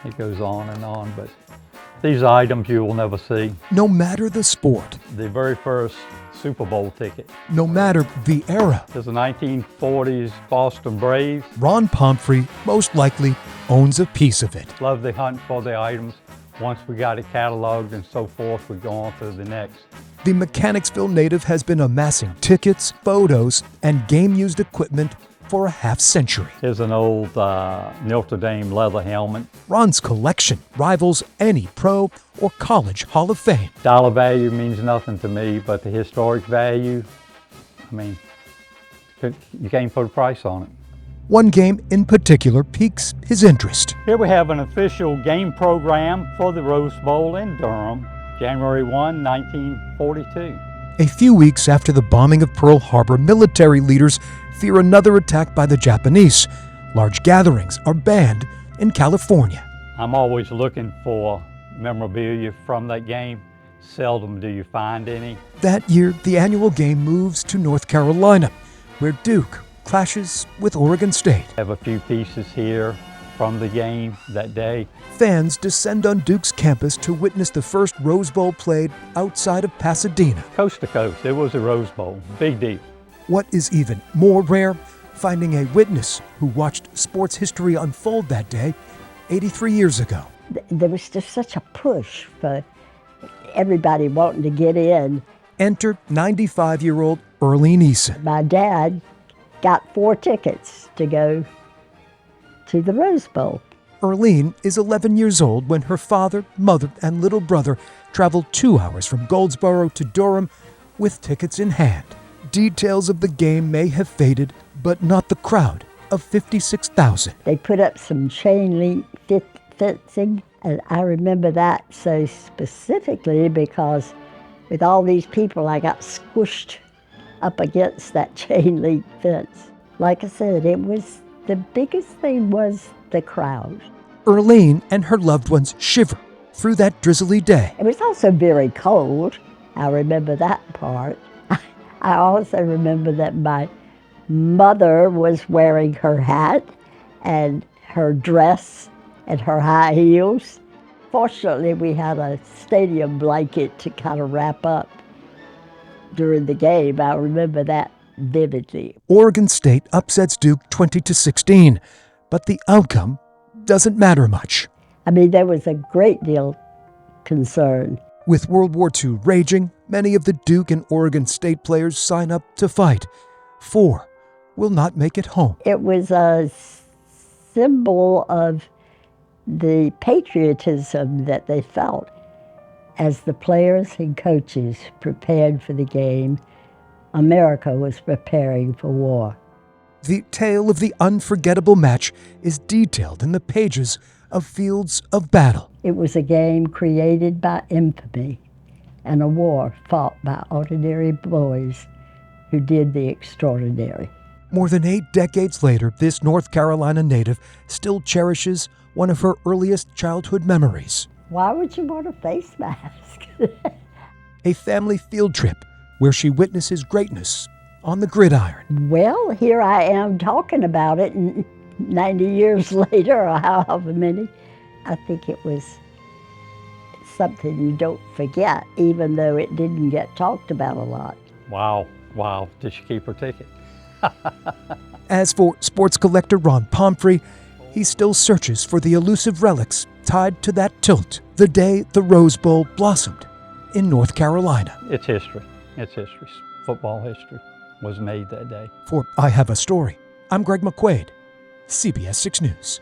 It goes on, but these are items you will never see. No matter the sport, The very first Super Bowl ticket. no matter the era, There's a 1940s Boston Braves. Ron Pomfrey most likely owns a piece of it. Love the hunt for the items. Once we got it cataloged and so forth, we go on to the next. The Mechanicsville native has been amassing tickets, photos, and game-used equipment for a half-century. Here's an old Notre Dame leather helmet. Ron's collection rivals any pro or college Hall of Fame. Dollar value means nothing to me, but the historic value, I mean, you can't put a price on it. One game in particular piques his interest. Here we have an official game program for the Rose Bowl in Durham, January 1, 1942. A few weeks after the bombing of Pearl Harbor, military leaders fear another attack by the Japanese. Large gatherings are banned in California. I'm always looking for memorabilia from that game. Seldom do you find any. That year, the annual game moves to North Carolina, where Duke clashes with Oregon State. I have a few pieces here from the game that day. Fans descend on Duke's campus to witness the first Rose Bowl played outside of Pasadena. Coast to coast, it was a Rose Bowl, big deal. What is even more rare, finding a witness who watched sports history unfold that day 83 years ago. There was just such a push for everybody wanting to get in. Enter 95-year-old Erline Eason. My dad got 4 tickets to go to the Rose Bowl. Erline is 11 years old when her father, mother, and little brother traveled 2 hours from Goldsboro to Durham with tickets in hand. Details of the game may have faded, but not the crowd of 56,000. They put up some chain link fencing, and I remember that so specifically because with all these people, I got squished up against that chain link fence. Like I said, the biggest thing was the crowd. Erline and her loved ones shiver through that drizzly day. It was also very cold. I remember that part. I also remember that my mother was wearing her hat and her dress and her high heels. Fortunately, we had a stadium blanket to kind of wrap up during the game. I remember that vividly. Oregon State upsets Duke 20-16, but the outcome doesn't matter much. I mean, there was a great deal concern. With World War II raging, many of the Duke and Oregon State players sign up to fight. 4 will not make it home. It was a symbol of the patriotism that they felt as the players and coaches prepared for the game. America was preparing for war. The tale of the unforgettable match is detailed in the pages of Fields of Battle. It was a game created by infamy and a war fought by ordinary boys who did the extraordinary. More than 8 decades later, this North Carolina native still cherishes one of her earliest childhood memories. Why would you want a face mask? A family field trip where she witnesses greatness on the gridiron. Well, here I am talking about it 90 years later, or however many. I think it was something you don't forget, even though it didn't get talked about a lot. Wow, did she keep her ticket? As for sports collector Ron Pomfrey, he still searches for the elusive relics tied to that tilt, the day the Rose Bowl blossomed in North Carolina. It's history. It's history. Football history was made that day. For I Have a Story, I'm Greg McQuade, CBS 6 News.